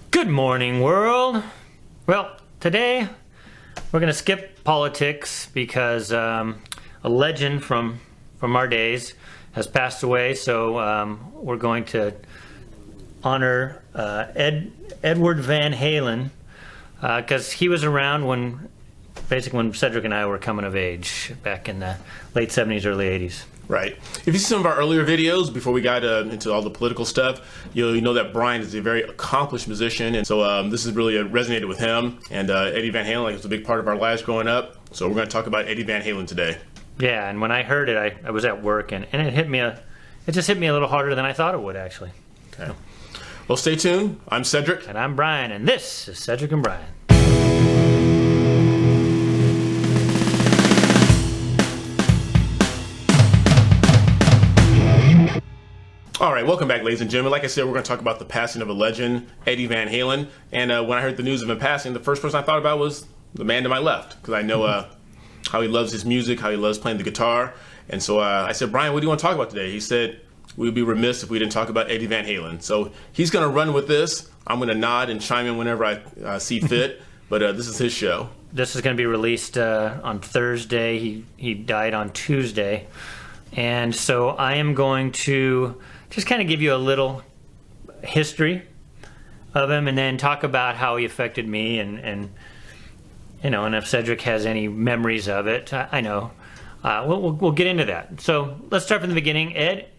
Good morning, world. Well, today we're going to skip politics because a legend from our days has passed away. So we're going to honor Edward Van Halen because he was around when Cedric and I were coming of age back in the late 70s, early 80s. Right. If you see some of our earlier videos, before we got into all the political stuff, you know that Brian is a very accomplished musician, and so this has really resonated with him. And Eddie Van Halen was a big part of our lives growing up, so we're going to talk about Eddie Van Halen today. Yeah, and when I heard it, I was at work, and it hit me it just hit me a little harder than I thought it would, actually. Okay. Well, stay tuned. I'm Cedric. And I'm Brian, and this is Cedric and Brian. All right, welcome back, ladies and gentlemen. Like I said, we're going to talk about the passing of a legend, Eddie Van Halen. And when I heard the news of him passing, the first person I thought about was the man to my left, because I know how he loves his music, how he loves playing the guitar. And so I said, Brian, what do you want to talk about today? He said, we'd be remiss if we didn't talk about Eddie Van Halen. So he's going to run with this. I'm going to nod and chime in whenever I see fit, but this is his show. This is going to be released on Thursday. He died on Tuesday. And so I am going to just kind of give you a little history of him and then talk about how he affected me and you know, and if Cedric has any memories of it. I know. We'll get into that. So let's start from the beginning. Ed,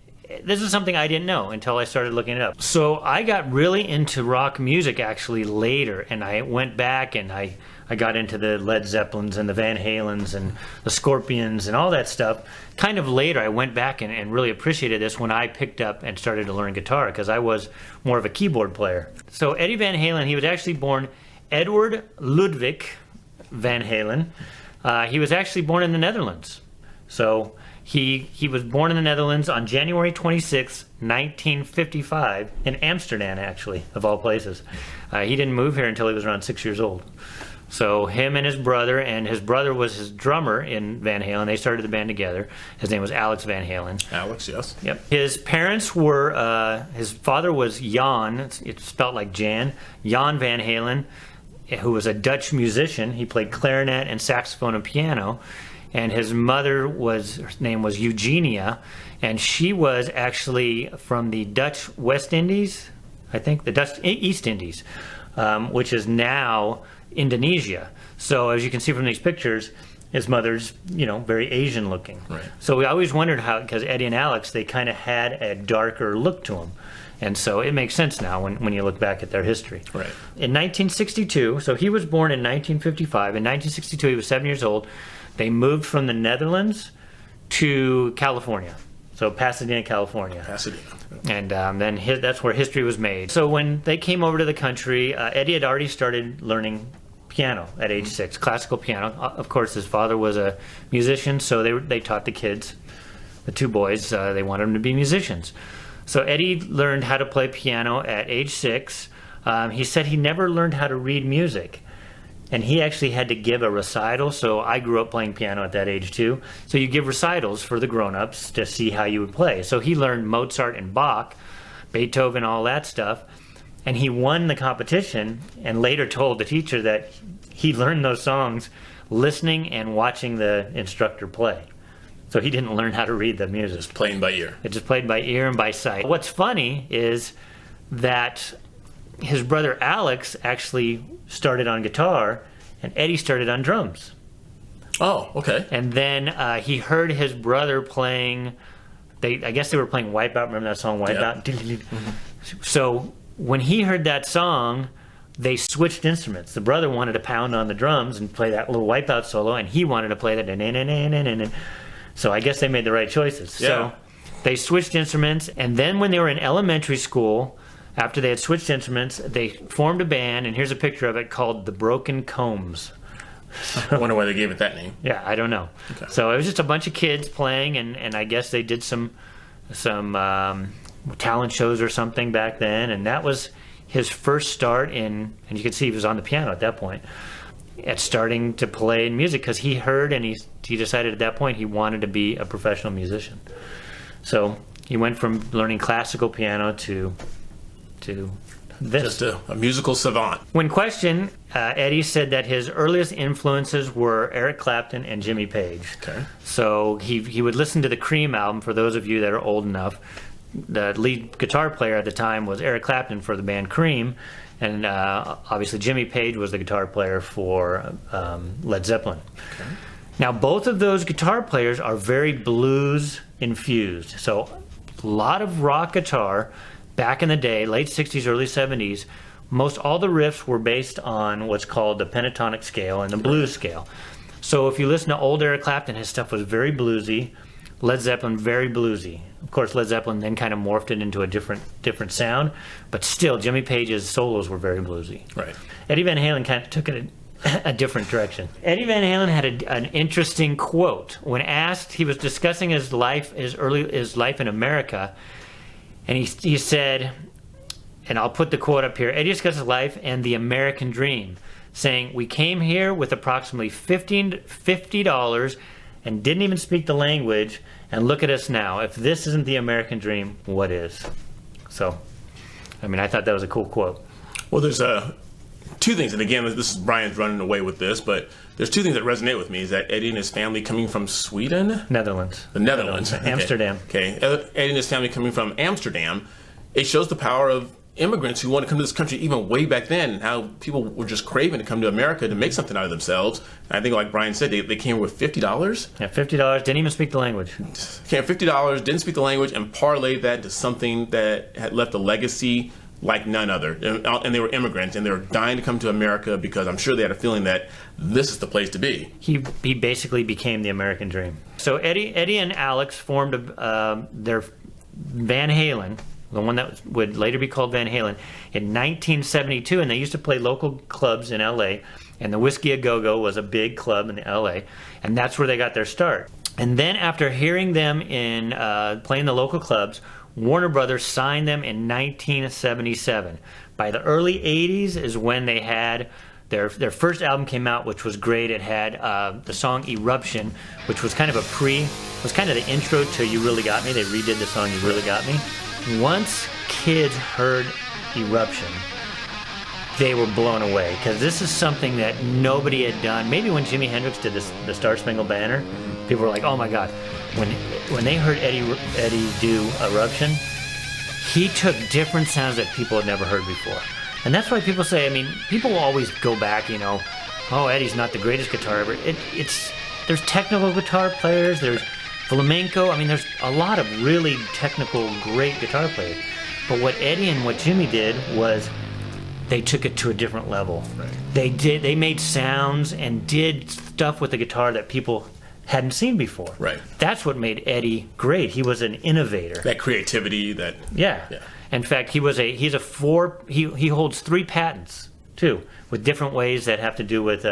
this is something I didn't know until I started looking it up. So I got really into rock music actually later, and I went back and I got into the Led Zeppelins and the Van Halens and the Scorpions and all that stuff. Kind of later, I went back and really appreciated this when I picked up and started to learn guitar because I was more of a keyboard player. So Eddie Van Halen, he was actually born Edward Ludwig Van Halen. He was actually born in the Netherlands. So he was born in the Netherlands on January 26, 1955, in Amsterdam, actually, of all places. He didn't move here until he was around 6 years old. So him and his brother was his drummer in Van Halen. They started the band together. His name was Alex Van Halen. Alex, yes. Yep. His parents were, his father was Jan, it's spelled like Jan, Jan Van Halen, who was a Dutch musician. He played clarinet and saxophone and piano. And his mother her name was Eugenia, and she was actually from the Dutch West Indies, I think, the Dutch East Indies, which is now Indonesia. So as you can see from these pictures, his mother's, very Asian looking. Right. So we always wondered how, because Eddie and Alex, they kind of had a darker look to them. And so it makes sense now when you look back at their history. Right. In 1962, so he was born in 1955. In 1962, he was 7 years old. They moved from the Netherlands to California, so Pasadena, California. Pasadena. And then that's where history was made. So when they came over to the country, Eddie had already started learning piano at age 6, classical piano. Of course, his father was a musician, so they taught the kids, the two boys, they wanted them to be musicians. So Eddie learned how to play piano at age 6. He said he never learned how to read music. And he actually had to give a recital, so I grew up playing piano at that age too. So you give recitals for the grown-ups to see how you would play. So he learned Mozart and Bach, Beethoven, all that stuff. And he won the competition and later told the teacher that he learned those songs listening and watching the instructor play. So he didn't learn how to read the music. Just playing by ear. It just played by ear and by sight. What's funny is that his brother Alex actually started on guitar, and Eddie started on drums. Oh, okay. And then he heard his brother playing, I guess they were playing Wipeout, remember that song, Wipeout? Yeah. Mm-hmm. So when he heard that song, they switched instruments. The brother wanted to pound on the drums and play that little Wipeout solo, and he wanted to play that. So I guess they made the right choices. Yeah. So they switched instruments, and then when they were in elementary school, after they had switched instruments, they formed a band, and here's a picture of it called the Broken Combs. I wonder why they gave it that name. Yeah, I don't know. Okay. So it was just a bunch of kids playing, and I guess they did some talent shows or something back then, and that was his first start in, and you can see he was on the piano at that point, at starting to play music, because he heard and he decided at that point he wanted to be a professional musician. So he went from learning classical piano to Just a musical savant. When questioned, Eddie said that his earliest influences were Eric Clapton and Jimmy Page. Okay. So he would listen to the Cream album. For those of you that are old enough, the lead guitar player at the time was Eric Clapton for the band Cream, and obviously Jimmy Page was the guitar player for Led Zeppelin. Okay. Now both of those guitar players are very blues infused. So a lot of rock guitar back in the day, late 60s, early 70s. Most all the riffs were based on what's called the pentatonic scale and the blues scale. So if you listen to old Eric Clapton, his stuff was very bluesy. Led Zeppelin, very bluesy. Of course, Led Zeppelin then kind of morphed it into a different sound, but still, Jimmy Page's solos were very bluesy. Right. Eddie Van Halen kind of took it a different direction. Eddie Van Halen had an interesting quote when asked. He was discussing his life in America, and he said, and I'll put the quote up here. Eddie discussed his life and the American dream, saying, "We came here with approximately $50 and didn't even speak the language, and look at us now. If this isn't the American dream, what is?" So, I mean, I thought that was a cool quote. Well, there's two things, and again, this is Brian's running away with this, but there's two things that resonate with me. Is that Eddie and his family coming from Sweden? Netherlands. The Netherlands. Okay. Amsterdam. Okay. Eddie and his family coming from Amsterdam. It shows the power of immigrants who want to come to this country even way back then, and how people were just craving to come to America to make something out of themselves. And I think, like Brian said, they came with $50. Yeah, $50, didn't even speak the language. Came $50, didn't speak the language, and parlayed that into something that had left a legacy like none other. And they were immigrants, and they were dying to come to America because I'm sure they had a feeling that this is the place to be. He basically became the American dream. So Eddie and Alex formed their Van Halen, the one that would later be called Van Halen, in 1972, and they used to play local clubs in LA, and the Whiskey A Go-Go was a big club in LA, and that's where they got their start. And then after hearing them in playing the local clubs, Warner Brothers signed them in 1977. By the early 80s is when they had their first album came out, which was great. It had the song Eruption, which was kind of was kind of the intro to You Really Got Me. They redid the song You Really Got Me. Once kids heard Eruption, they were blown away, because this is something that nobody had done. Maybe when Jimi Hendrix did the Star Spangled Banner, people were like, "Oh my God!" When they heard Eddie do Eruption, he took different sounds that people had never heard before, and that's why people say. I mean, people will always go back, "Oh, Eddie's not the greatest guitar ever." There's technical guitar players. There's flamenco. I mean, there's a lot of really technical, great guitar players. But what Eddie and what Jimmy did was they took it to a different level. Right. They made sounds and did stuff with the guitar that people hadn't seen before. Right. That's what made Eddie great. He was an innovator. That creativity, Yeah. In fact, he holds 3 patents too, with different ways that have to do with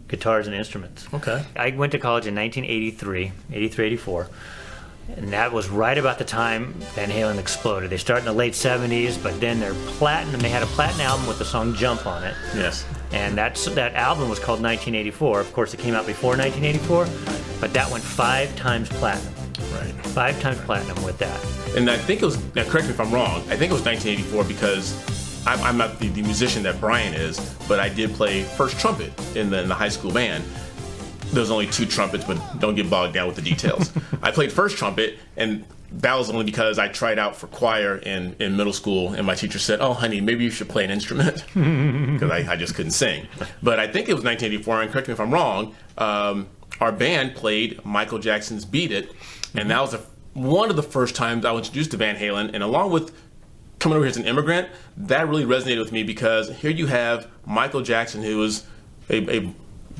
guitars and instruments. Okay. I went to college in 1983, 84, and that was right about the time Van Halen exploded. They started in the late 70s, but then they had a platinum album with the song Jump on it. Yes. And that album was called 1984. Of course, it came out before 1984, but that went 5 times platinum. Right. 5 times platinum with that. And I think it was, now correct me if I'm wrong, I think it was 1984 because I'm not the musician that Brian is, but I did play first trumpet in the high school band. There's only 2 trumpets, but don't get bogged down with the details. I played first trumpet, and that was only because I tried out for choir in middle school, and my teacher said, "Oh, honey, maybe you should play an instrument," because I just couldn't sing. But I think it was 1984, and correct me if I'm wrong, our band played Michael Jackson's Beat It, and that was one of the first times I was introduced to Van Halen, and along with coming over here as an immigrant, that really resonated with me, because here you have Michael Jackson, who was a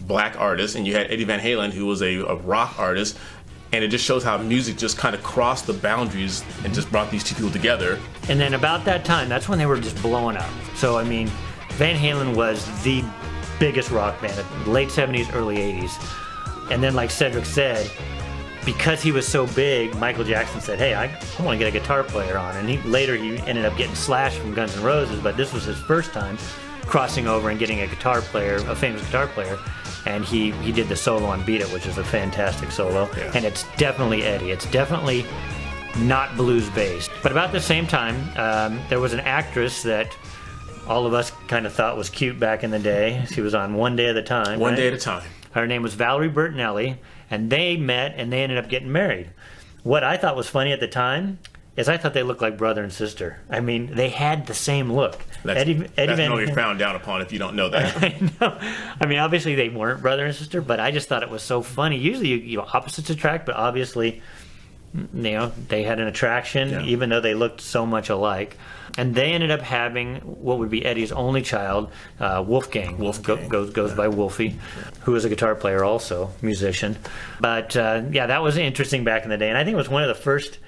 black artist, and you had Eddie Van Halen, who was a rock artist, and it just shows how music just kind of crossed the boundaries and just brought these 2 people together. And then about that time, that's when they were just blowing up. So, I mean, Van Halen was the biggest rock band, late 70s, early 80s. And then, like Cedric said, because he was so big, Michael Jackson said, "Hey, I want to get a guitar player on." And later he ended up getting Slash from Guns N' Roses, but this was his first time crossing over and getting a famous guitar player. And he did the solo on Beat It, which is a fantastic solo. Yeah. And it's definitely Eddie. It's definitely not blues-based. But about the same time, there was an actress that all of us kind of thought was cute back in the day. She was on One Day at a Time. One right? Day at a Time. Her name was Valerie Bertinelli, and they met and they ended up getting married. What I thought was funny at the time is I thought they looked like brother and sister. I mean, they had the same look. That's normally frowned down upon if you don't know that. I know. I mean, obviously they weren't brother and sister, but I just thought it was so funny. Usually, opposites attract, but obviously, they had an attraction, even though they looked so much alike. And they ended up having what would be Eddie's only child, Wolfgang. Goes by Wolfie, who was a guitar player also, musician. But that was interesting back in the day, and I think it was one of the first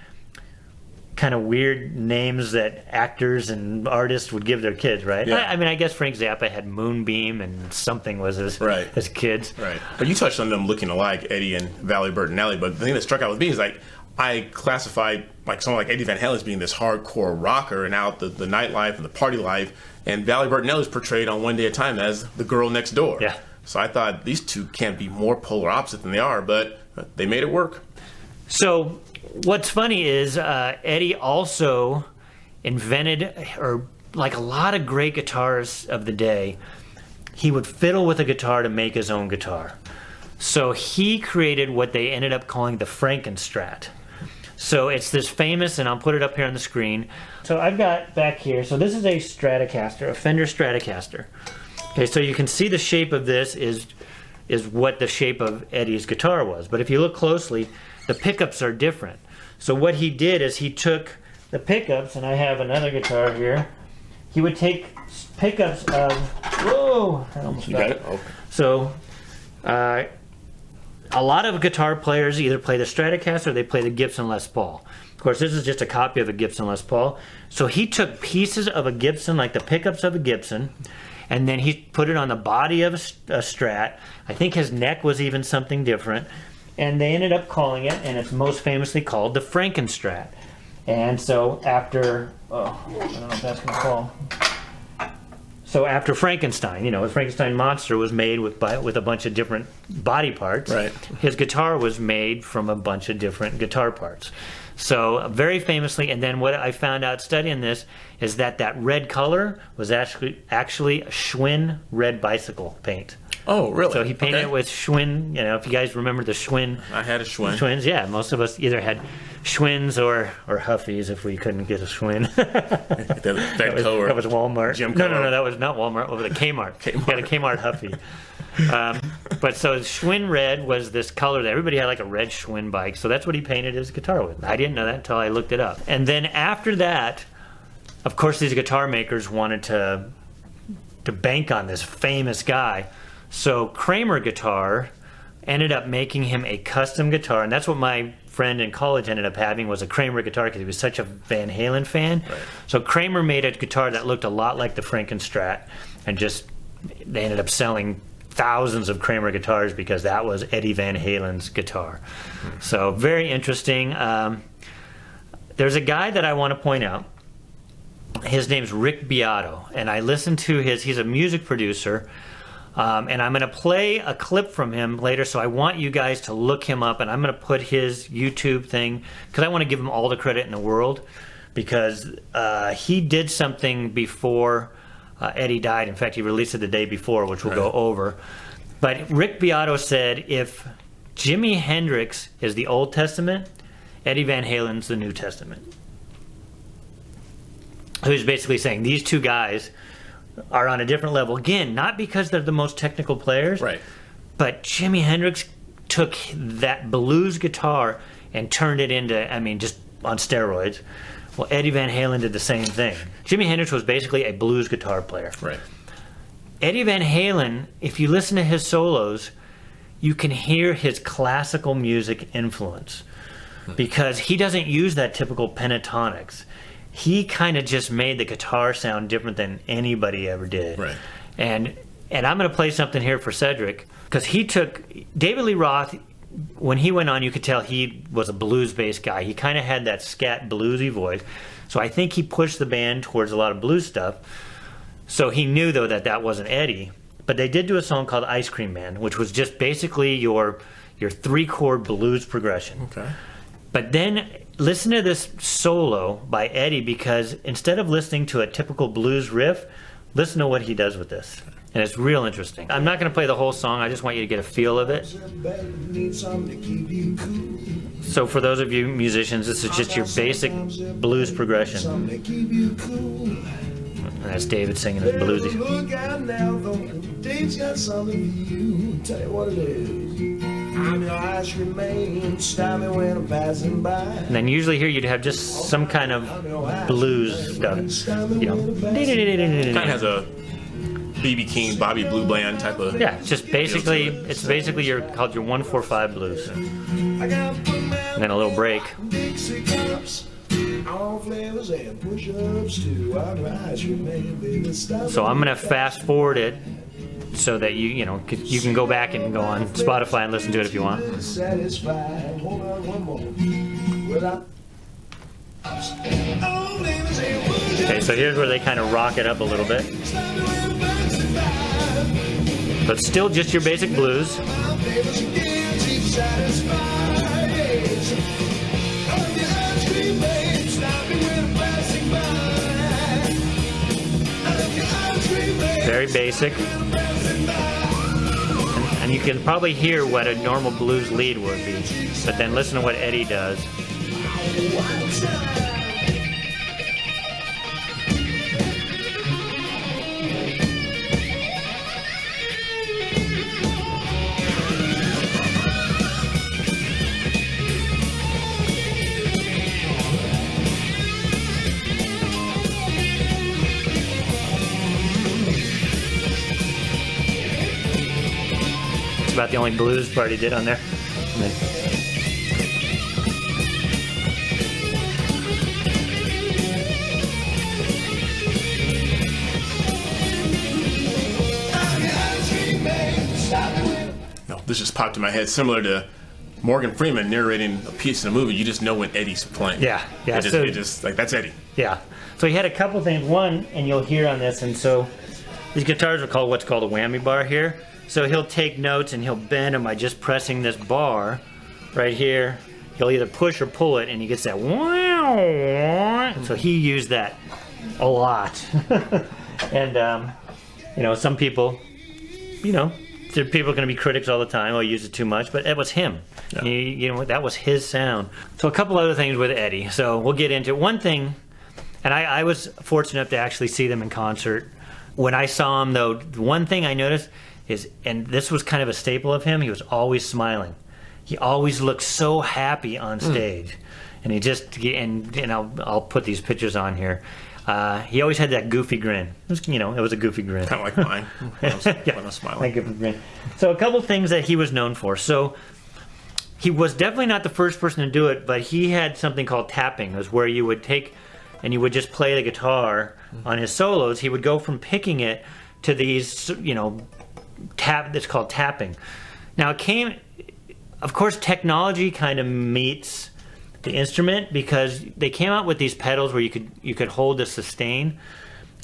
kind of weird names that actors and artists would give their kids, right? Yeah. I mean, I guess Frank Zappa had Moonbeam and something was his kids. Right. But you touched on them looking alike, Eddie and Valerie Bertinelli, but the thing that struck out with me is like, I classified like someone like Eddie Van Halen as being this hardcore rocker and out the nightlife and the party life, and Valerie Bertinelli is portrayed on One Day at a Time as the girl next door. Yeah. So I thought these two can't be more polar opposite than they are, but they made it work. So what's funny is Eddie also invented, or like a lot of great guitarists of the day, he would fiddle with a guitar to make his own guitar. So he created what they ended up calling the Frankenstrat. So it's this famous, and I'll put it up here on the screen. So I've got back here, so this is a Stratocaster, a Fender Stratocaster. Okay, so you can see the shape of this is what the shape of Eddie's guitar was. But if you look closely, the pickups are different. So what he did is he took the pickups, and I have another guitar here. He would take pickups of, whoa, I almost got it. Okay. So a lot of guitar players either play the Stratocaster or they play the Gibson Les Paul. Of course, this is just a copy of a Gibson Les Paul. So he took pieces of a Gibson, like the pickups of a Gibson, and then he put it on the body of a Strat. I think his neck was even something different. And they ended up calling it, and it's most famously called the Frankenstrat. And so after, I don't know if that's going to fall. So after Frankenstein, the Frankenstein monster was made with a bunch of different body parts. Right. His guitar was made from a bunch of different guitar parts. So very famously, and then what I found out studying this is that red color was actually Schwinn red bicycle paint. Oh, really? So he painted it with Schwinn. If you guys remember the Schwinn. I had a Schwinn. Schwinns, yeah. Most of us either had Schwinns or Huffies if we couldn't get a Schwinn. that was Walmart. No, that was not Walmart. Over the Kmart. We had a Kmart Huffy. But so Schwinn red was this color that everybody had, like a red Schwinn bike. So that's what he painted his guitar with. I didn't know that until I looked it up. And then after that, of course, these guitar makers wanted to bank on this famous guy. So Kramer Guitar ended up making him a custom guitar, and that's what my friend in college ended up having, was a Kramer guitar because he was such a Van Halen fan. Right. So Kramer made a guitar that looked a lot like the Frankenstrat, and they ended up selling thousands of Kramer guitars because that was Eddie Van Halen's guitar. So very interesting. There's a guy that I want to point out. His name's Rick Beato, and I listened to he's a music producer. And I'm going to play a clip from him later, so I want you guys to look him up, and I'm going to put his YouTube thing, because I want to give him all the credit in the world, because he did something before Eddie died. In fact, he released it the day before, which we'll go over. But Rick Beato said if Jimi Hendrix is the Old Testament, Eddie Van Halen's the New Testament. So he's basically saying these two guys are on a different level. Again, not because they're the most technical players, right? But Jimi Hendrix took that blues guitar and turned it into, just on steroids. Well, Eddie Van Halen did the same thing. Jimi Hendrix was basically a blues guitar player. Right. Eddie Van Halen, if you listen to his solos, you can hear his classical music influence because he doesn't use that typical pentatonics. He kind of just made the guitar sound different than anybody ever did. Right. And I'm going to play something here for Cedric, because he took David Lee Roth. When he went on, you could tell he was a blues-based guy. He kind of had that scat bluesy voice. So I think he pushed the band towards a lot of blues stuff. So he knew, though, that wasn't Eddie. But they did do a song called Ice Cream Man, which was just basically your three-chord blues progression. Okay. But then listen to this solo by Eddie, because instead of listening to a typical blues riff, Listen to what he does with this. And it's real interesting. I'm not going to play the whole song. I just want you to get a feel of it. So for those of you musicians, this is just your basic blues progression. And that's David singing his bluesy. Look out now, though. Dave's got something for you. Tell you what it is. I'm your ice remain. Stop me when I'm passing by. And then usually here you'd have just some kind of blues stuff. You know. Kind of has a B.B. King, Bobby Blue Bland type of. Yeah, just basically, it's basically called your 1-4-5 blues. And then a little break. So I'm gonna fast forward it so that you can go back and go on Spotify and listen to it if you want. Okay, so here's where they kind of rock it up a little bit. But still just your basic blues. Very basic. And you can probably hear what a normal blues lead would be. But then listen to what Eddie does. It's about the only blues part he did on there. And then, This just popped in my head, similar to Morgan Freeman narrating a piece in a movie. You just know when Eddie's playing. yeah. It just like, that's Eddie. Yeah. So he had a couple things. One, and you'll hear on this, and so these guitars are called what's called a whammy bar here. So he'll take notes and he'll bend them by just pressing this bar right here. He'll either push or pull it, and he gets that wow. So he used that a lot. And some people, people are going to be critics all the time. Oh, he used it too much, but it was him. Yeah. That was his sound. So a couple other things with Eddie. So we'll get into it. One thing, and I was fortunate enough to actually see them in concert. When I saw him, though, one thing I noticed is, and this was kind of a staple of him, he was always smiling. He always looked so happy on stage. And he just, and I'll put these pictures on here. He always had that goofy grin. It was a goofy grin. Kind of like mine when I'm smiling. Like goofy grin. So a couple things that he was known for. So he was definitely not the first person to do it, but he had something called tapping. It was where you would take and you would just play the guitar on his solos. He would go from picking it to these, that's called tapping. Now it came, of course, technology kind of meets the instrument, because they came out with these pedals where you could hold the sustain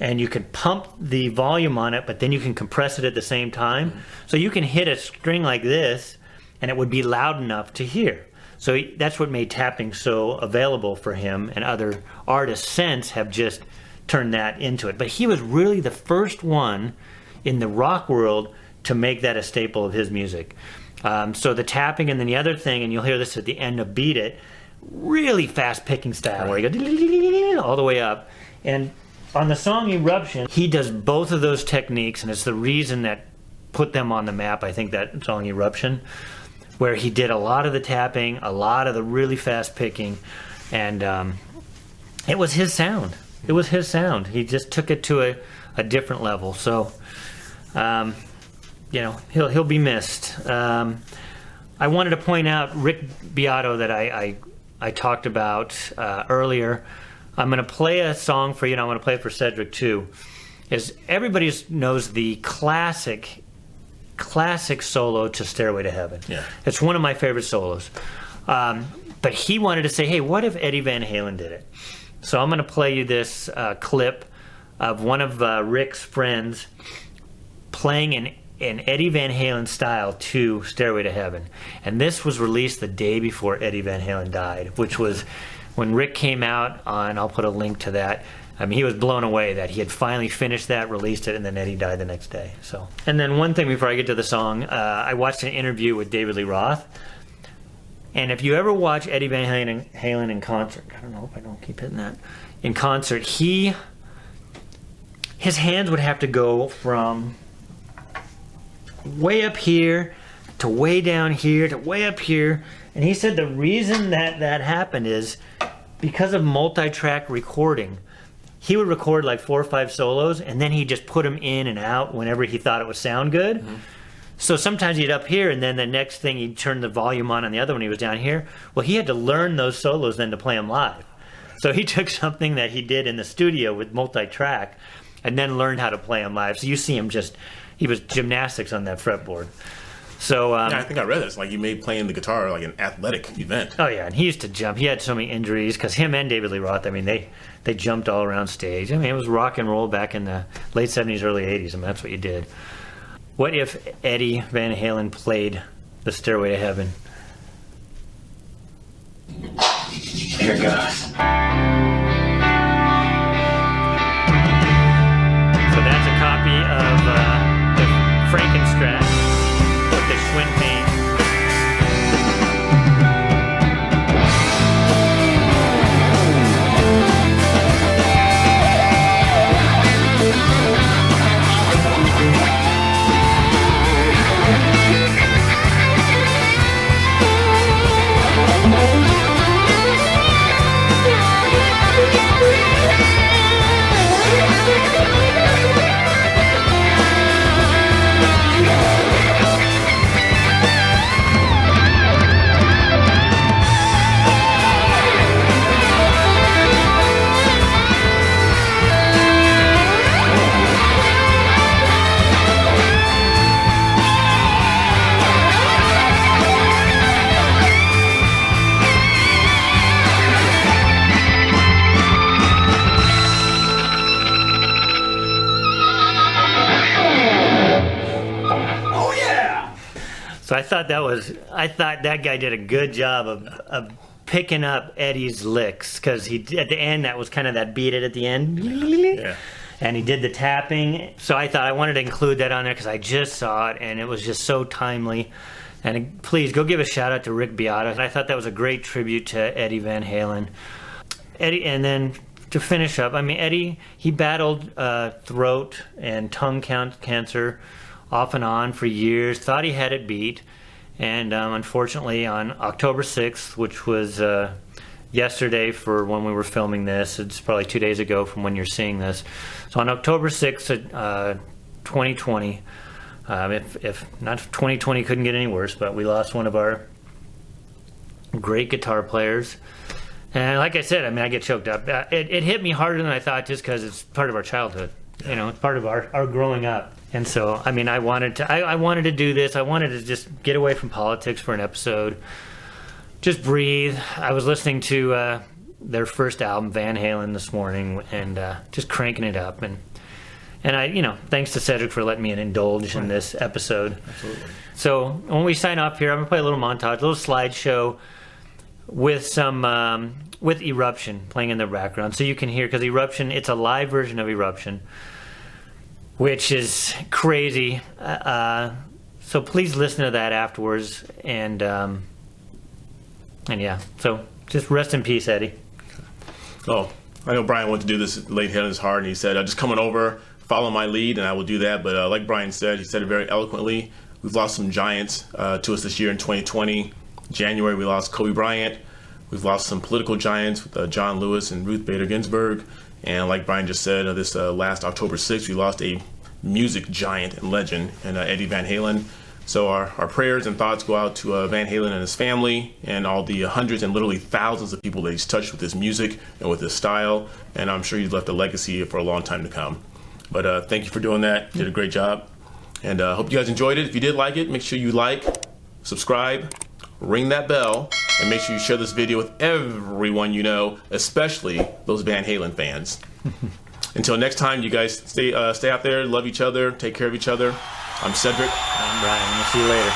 and you could pump the volume on it, but then you can compress it at the same time. So you can hit a string like this and it would be loud enough to hear. So that's what made tapping so available for him, and other artists since have just turned that into it. But he was really the first one in the rock world to make that a staple of his music. So the tapping, and then the other thing, and you'll hear this at the end of Beat It, really fast picking style where you go all the way up. And on the song Eruption, he does both of those techniques, and it's the reason that put them on the map, I think, that song Eruption, where he did a lot of the tapping, a lot of the really fast picking, and it was his sound. It was his sound. He just took it to a different level. So, he'll be missed. I wanted to point out Rick Beato that I talked about earlier. I'm going to play a song for you, and I'm going to play it for Cedric too. Everybody knows the classic solo to Stairway to Heaven. Yeah. It's one of my favorite solos. But he wanted to say, hey, what if Eddie Van Halen did it? So I'm going to play you this clip of one of Rick's friends playing in Eddie Van Halen style to Stairway to Heaven. And this was released the day before Eddie Van Halen died, which was when Rick came out on, I'll put a link to that, I mean, he was blown away that he had finally finished that, released it, and then Eddie died the next day. So, and then one thing before I get to the song, I watched an interview with David Lee Roth. And if you ever watch Eddie Van Halen in concert, I don't know if I don't keep hitting that, in concert, his hands would have to go from way up here to way down here to way up here. And he said the reason that happened is because of multi-track recording. He would record like 4 or 5 solos, and then he'd just put them in and out whenever he thought it would sound good. Mm-hmm. So sometimes he'd up here, and then the next thing he'd turn the volume on the other one, he was down here. Well, he had to learn those solos then to play them live. So he took something that he did in the studio with multi-track and then learned how to play them live. So you see him he was gymnastics on that fretboard. So yeah, I think I read this. Like, you made playing the guitar like an athletic event. Oh yeah, and he used to jump. He had so many injuries because him and David Lee Roth. I mean, they jumped all around stage. I mean, it was rock and roll back in the late '70s, early '80s. I mean, that's what you did. What if Eddie Van Halen played the Stairway to Heaven? Here it goes. So that's a copy of the Frankenstrat with the Schwinn paint. So I thought that guy did a good job of picking up Eddie's licks, because at the end that was kind of that beat it at the end. Yeah. And he did the tapping. So I thought I wanted to include that on there because I just saw it and it was just so timely. And please go give a shout out to Rick Beato. I thought that was a great tribute to Eddie Van Halen. Eddie, and then to finish up, I mean, Eddie, he battled throat and tongue cancer off and on for years, thought he had it beat, and unfortunately on October 6th, which was yesterday for when we were filming this, it's probably 2 days ago from when you're seeing this, so on October 6th, 2020, if not 2020 couldn't get any worse, but we lost one of our great guitar players. And like I said, I mean, I get choked up. It hit me harder than I thought, just because it's part of our childhood. You know, it's part of our growing up. And so, I mean, I wanted to do this. I wanted to just get away from politics for an episode. Just breathe. I was listening to their first album, Van Halen, this morning, and just cranking it up. And I, you know, thanks to Cedric for letting me indulge in this episode. Absolutely. So when we sign off here, I'm gonna play a little montage, a little slideshow with some with Eruption playing in the background, so you can hear, because Eruption, it's a live version of Eruption, which is crazy. So please listen to that afterwards, and yeah. So just rest in peace, Eddie. Oh, I know Brian wanted to do this late hit on his heart, and he said, just coming over, follow my lead, and I will do that. But like Brian said, he said it very eloquently. We've lost some giants to us this year in 2020. January, we lost Kobe Bryant. We've lost some political giants with John Lewis and Ruth Bader Ginsburg. And like Brian just said, this last October 6th, we lost a music giant and legend, and Eddie Van Halen. So our prayers and thoughts go out to Van Halen and his family and all the hundreds and literally thousands of people that he's touched with his music and with his style. And I'm sure he's left a legacy for a long time to come. But thank you for doing that. You did a great job. And hope you guys enjoyed it. If you did like it, make sure you like, subscribe, ring that bell, and make sure you share this video with everyone you know, especially those Van Halen fans. Until next time, you guys stay out there, love each other, take care of each other. I'm Cedric. I'm Brian. We'll see you later.